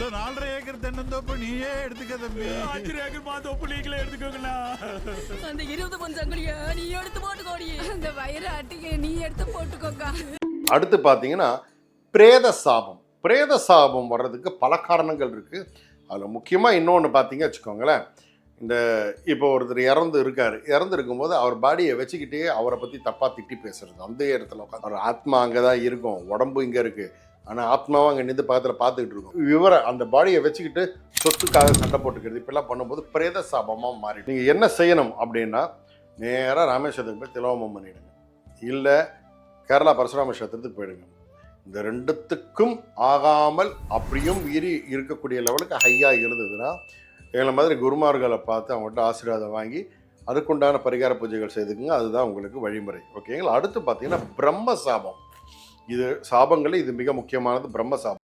இந்த 4.5 ஏக்கர் தென்னந்தோப்பு நீயே எடுத்துக்க தம்பி. 5 ஏக்கர் தோப்பு நீங்களே எடுத்துக்கோங்களா. அந்த 20 பவுன் சங்கிலிய நீ எடுத்து போட்டுக்கோடி. அந்த வயிறு அட்டிக்கு நீ எடுத்து போட்டுக்கோக்கா. அடுத்து பார்த்தீங்கன்னா பிரேத சாபம். பிரேத சாபம் வர்றதுக்கு பல காரணங்கள் இருக்குது. அதில் முக்கியமாக இன்னொன்று பார்த்தீங்க வச்சுக்கோங்களேன், இந்த இப்போ ஒருத்தர் இறந்து இருக்கும்போது அவர் பாடியை வச்சுக்கிட்டே அவரை பற்றி தப்பாக திட்டி பேசுறது, அந்த இடத்துல உட்காந்து அவர் ஆத்மா அங்கே தான் இருக்கும், உடம்பு இங்கே இருக்குது, ஆனால் ஆத்மாவும் அங்கே நின்று பக்கத்தில் பார்த்துக்கிட்டு இருக்கும். இவரை அந்த பாடியை வச்சுக்கிட்டு சொத்துக்காக சண்டை போட்டுக்கிறது இப்படிலாம் பண்ணும்போது பிரேத சாபமாக மாறிடும். நீங்கள் என்ன செய்யணும் அப்படின்னா, நேராக ராமேஸ்வரத்துக்கு போய் திலோமம் பண்ணிவிடுங்க, இல்லை கேரளா பரசுராம கஷேத்திரத்துக்கு போயிடுங்க. இந்த ரெண்டுத்துக்கும் ஆகாமல் அப்படியும் மீறி இருக்கக்கூடிய லெவலுக்கு ஹையாக இருந்ததுன்னா எங்களை மாதிரி குருமார்களை பார்த்து அவங்கள்ட்ட ஆசீர்வாதம் வாங்கி அதுக்குண்டான பரிகார பூஜைகள் செய்துக்குங்க. அதுதான் உங்களுக்கு வழிமுறை. ஓகேங்களா. அடுத்து பார்த்தீங்கன்னா பிரம்ம சாபம். இது சாபங்களில் இது மிக முக்கியமானது பிரம்ம சாபம்.